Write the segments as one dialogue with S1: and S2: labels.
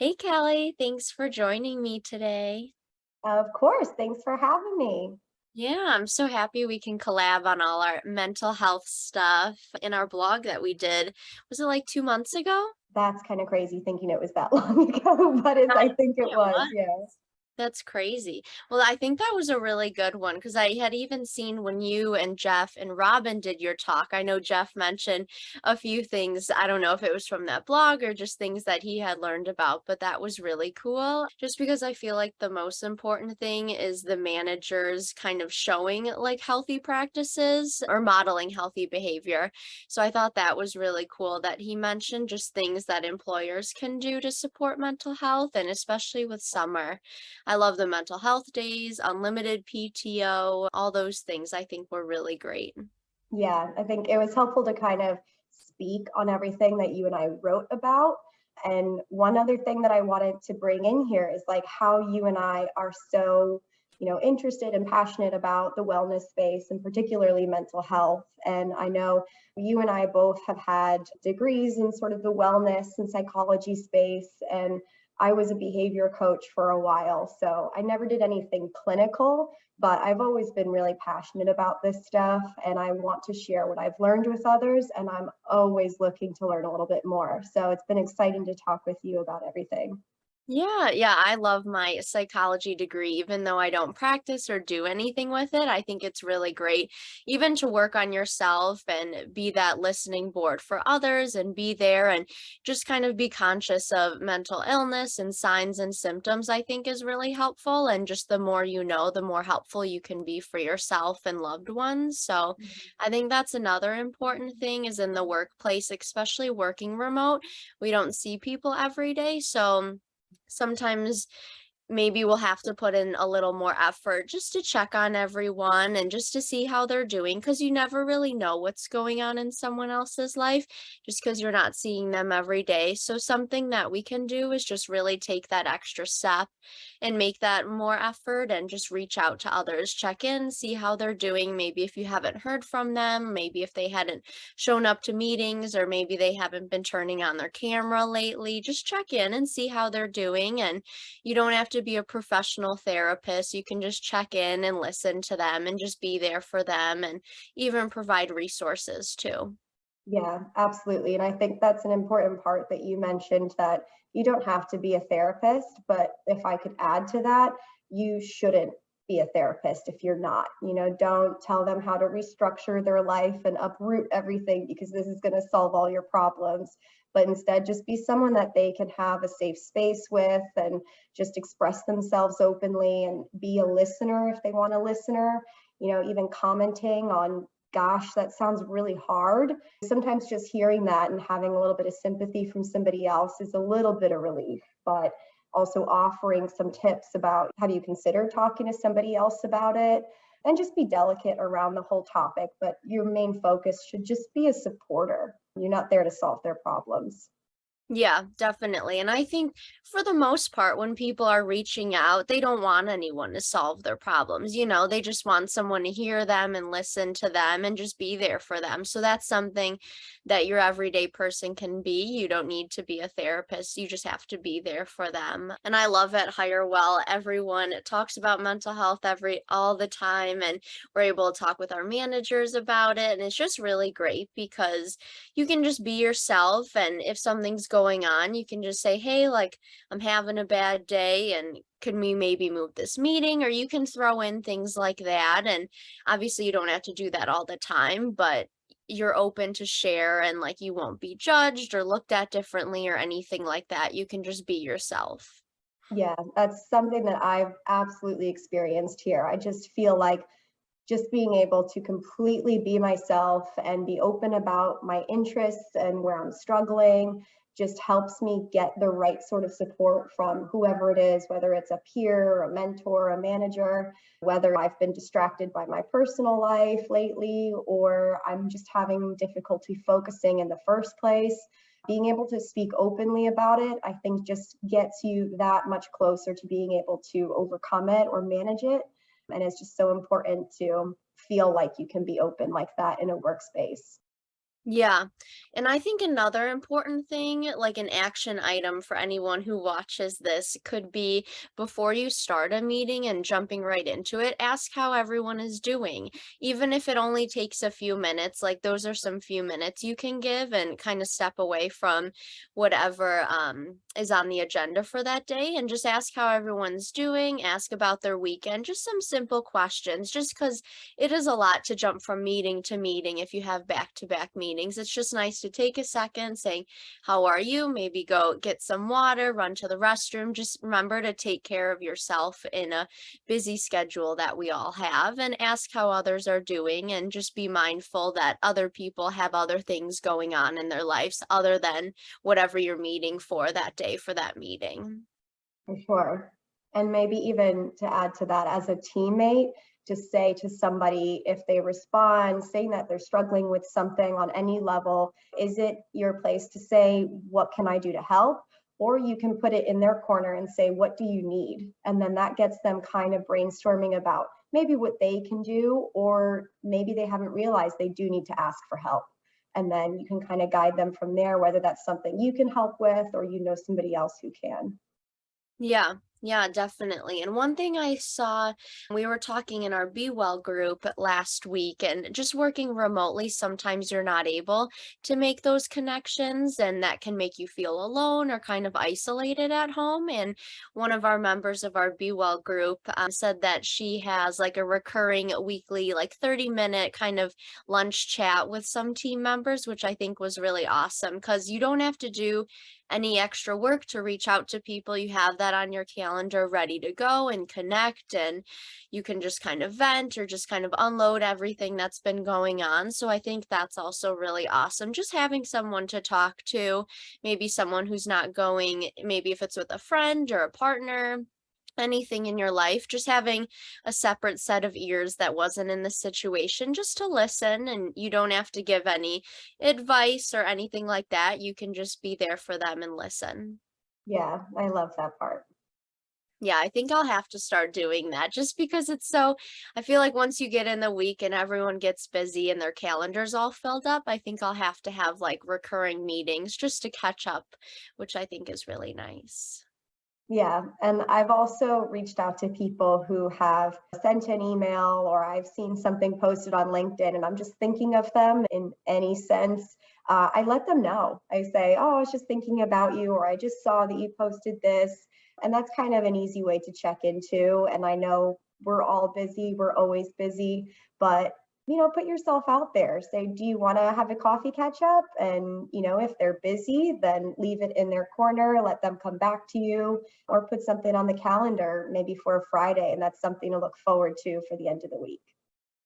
S1: Hey Kelly, thanks for joining me today.
S2: Of course. Thanks for having me.
S1: Yeah, I'm so happy we can collab on all our mental health stuff in our blog that we did. Was it like 2 months ago?
S2: That's kind of crazy thinking it was that long ago, but I think it
S1: It
S2: was.
S1: was.
S2: Yeah.
S1: That's crazy. Well, I think that was a really good one because I had even seen when you and Jeff and Robin did your talk. I know Jeff mentioned a few things. I don't know if it was from that blog or just things that he had learned about, but that was really cool. Just because I feel like the most important thing is the managers kind of showing like healthy practices or modeling healthy behavior. So I thought that was really cool that he mentioned just things that employers can do to support mental health and especially with summer. I love the mental health days, unlimited PTO, all those things I think were really great.
S2: Yeah. I think it was helpful to kind of speak on everything that you and I wrote about. And one other thing that I wanted to bring in here is like how you and I are so, interested and passionate about the wellness space and particularly mental health. And I know you and I both have had degrees in sort of the wellness and psychology space. And I was a behavior coach for a while. So I never did anything clinical, but I've always been really passionate about this stuff and I want to share what I've learned with others. And I'm always looking to learn a little bit more. So it's been exciting to talk with you about everything.
S1: Yeah, I love my psychology degree, even though I don't practice or do anything with it. I think it's really great, even to work on yourself and be that listening board for others and be there and just kind of be conscious of mental illness and signs and symptoms, I think is really helpful. And just the more you know, the more helpful you can be for yourself and loved ones. So I think that's another important thing is in the workplace, especially working remote. We don't see people every day. So, sometimes maybe we'll have to put in a little more effort just to check on everyone and just to see how they're doing because you never really know what's going on in someone else's life just because you're not seeing them every day. So, something that we can do is just really take that extra step and make that more effort and just reach out to others, check in, see how they're doing. Maybe if you haven't heard from them, maybe if they hadn't shown up to meetings, or maybe they haven't been turning on their camera lately, just check in and see how they're doing. And you don't have to be a professional therapist. You can just check in and listen to them and just be there for them and even provide resources too.
S2: Yeah, absolutely. And I think that's an important part that you mentioned that you don't have to be a therapist, but if I could add to that, you shouldn't be a therapist if you're not. Don't tell them how to restructure their life and uproot everything because this is going to solve all your problems. But instead, just be someone that they can have a safe space with and just express themselves openly and be a listener if they want a listener. Even commenting on, gosh, that sounds really hard. Sometimes just hearing that and having a little bit of sympathy from somebody else is a little bit of relief, but also offering some tips about have you considered talking to somebody else about it and just be delicate around the whole topic. But your main focus should just be a supporter. You're not there to solve their problems.
S1: Yeah, definitely. And I think for the most part, when people are reaching out, they don't want anyone to solve their problems. They just want someone to hear them and listen to them and just be there for them. So that's something that your everyday person can be. You don't need to be a therapist. You just have to be there for them. And I love at Hire Well, everyone talks about mental health all the time. And we're able to talk with our managers about it. And it's just really great because you can just be yourself, and if something's going on you can just say, hey, like, I'm having a bad day and can we maybe move this meeting, or you can throw in things like that. And obviously you don't have to do that all the time, but you're open to share, and like you won't be judged or looked at differently or anything like that. You can just be yourself.
S2: Yeah, that's something that I've absolutely experienced here. I just feel like just being able to completely be myself and be open about my interests and where I'm struggling just helps me get the right sort of support from whoever it is, whether it's a peer, a mentor, a manager, whether I've been distracted by my personal life lately, or I'm just having difficulty focusing in the first place. Being able to speak openly about it, I think just gets you that much closer to being able to overcome it or manage it. And it's just so important to feel like you can be open like that in a workspace.
S1: Yeah. And I think another important thing, like an action item for anyone who watches this, could be before you start a meeting and jumping right into it, ask how everyone is doing. Even if it only takes a few minutes, like those are some few minutes you can give and kind of step away from whatever is on the agenda for that day and just ask how everyone's doing, ask about their weekend, just some simple questions, just because it is a lot to jump from meeting to meeting if you have back-to-back meetings. It's just nice to take a second, saying, "How are you?" Maybe go get some water, run to the restroom. Just remember to take care of yourself in a busy schedule that we all have and ask how others are doing and just be mindful that other people have other things going on in their lives other than whatever you're meeting for that day for that meeting.
S2: For sure. And maybe even to add to that, as a teammate, to say to somebody if they respond, saying that they're struggling with something on any level, is it your place to say, "What can I do to help?" Or you can put it in their corner and say, "What do you need?" And then that gets them kind of brainstorming about maybe what they can do, or maybe they haven't realized they do need to ask for help. And then you can kind of guide them from there, whether that's something you can help with or you know somebody else who can.
S1: Yeah, yeah, definitely. And one thing I saw, we were talking in our Be Well group last week, and just working remotely, sometimes you're not able to make those connections, and that can make you feel alone or kind of isolated at home. And one of our members of our Be Well group said that she has like a recurring weekly, like 30-minute kind of lunch chat with some team members, which I think was really awesome because you don't have to do any extra work to reach out to people. You have that on your calendar ready to go and connect, and you can just kind of vent or just kind of unload everything that's been going on. So I think that's also really awesome. Just having someone to talk to, maybe someone who's not going, maybe if it's with a friend or a partner, anything in your life, just having a separate set of ears that wasn't in the situation just to listen, and you don't have to give any advice or anything like that. You can just be there for them and listen.
S2: Yeah, I love that part.
S1: Yeah, I think I'll have to start doing that just because it's so, I feel like once you get in the week and everyone gets busy and their calendars all filled up, I think I'll have to have like recurring meetings just to catch up, which I think is really nice.
S2: Yeah, and I've also reached out to people who have sent an email or I've seen something posted on LinkedIn and I'm just thinking of them in any sense. I let them know. I say, "Oh, I was just thinking about you," or "I just saw that you posted this." And that's kind of an easy way to check into. And I know we're all busy, we're always busy, but put yourself out there. Say, "Do you want to have a coffee catch up?" And, if they're busy, then leave it in their corner, let them come back to you, or put something on the calendar maybe for a Friday. And that's something to look forward to for the end of the week.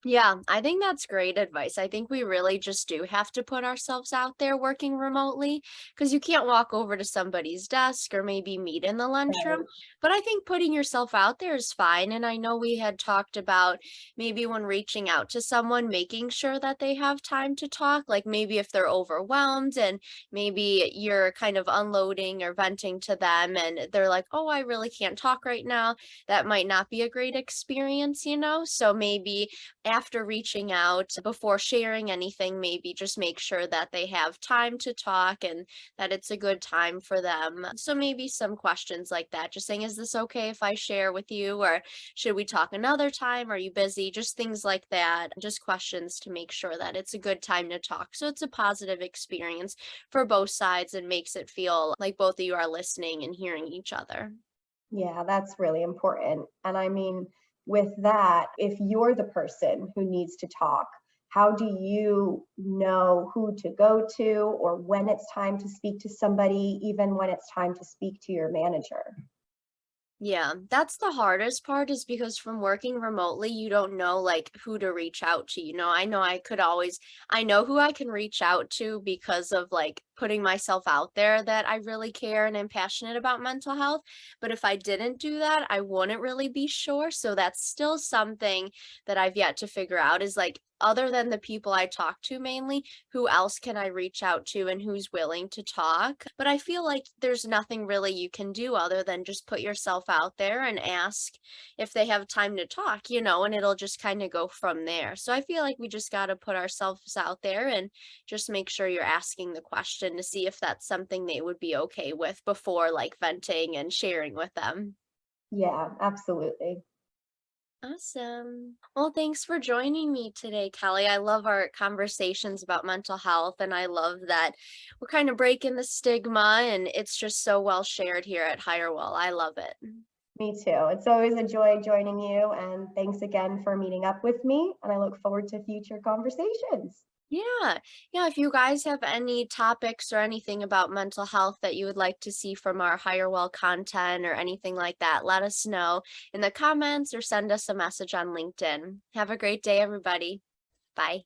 S1: Yeah, I think that's great advice. I think we really just do have to put ourselves out there working remotely because you can't walk over to somebody's desk or maybe meet in the lunchroom.
S2: Right.
S1: But I think putting yourself out there is fine. And I know we had talked about maybe when reaching out to someone, making sure that they have time to talk, like maybe if they're overwhelmed and maybe you're kind of unloading or venting to them and they're like, "Oh, I really can't talk right now." That might not be a great experience. So maybe after reaching out, before sharing anything, maybe just make sure that they have time to talk and that it's a good time for them. So maybe some questions like that, just saying, "Is this okay if I share with you?" Or "Should we talk another time? Are you busy?" Just things like that. Just questions to make sure that it's a good time to talk. So it's a positive experience for both sides and makes it feel like both of you are listening and hearing each other.
S2: Yeah, that's really important. And I mean, with that, if you're the person who needs to talk, how do you know who to go to or when it's time to speak to somebody, even when it's time to speak to your manager?
S1: Yeah, that's the hardest part is because from working remotely, you don't know like who to reach out to. I know I could always, I know who I can reach out to because of like putting myself out there that I really care and am passionate about mental health. But if I didn't do that, I wouldn't really be sure. So that's still something that I've yet to figure out is like, other than the people I talk to mainly, who else can I reach out to and who's willing to talk? But I feel like there's nothing really you can do other than just put yourself out there and ask if they have time to talk, and it'll just kind of go from there. So I feel like we just got to put ourselves out there and just make sure you're asking the question to see if that's something they would be okay with before like venting and sharing with them.
S2: Yeah, absolutely.
S1: Awesome. Well, thanks for joining me today, Kelly. I love our conversations about mental health, and I love that we're kind of breaking the stigma, and it's just so well shared here at Higher Well. I love it.
S2: Me too. It's always a joy joining you. And thanks again for meeting up with me. And I look forward to future conversations.
S1: Yeah. Yeah. If you guys have any topics or anything about mental health that you would like to see from our Higher Well content or anything like that, let us know in the comments or send us a message on LinkedIn. Have a great day, everybody. Bye.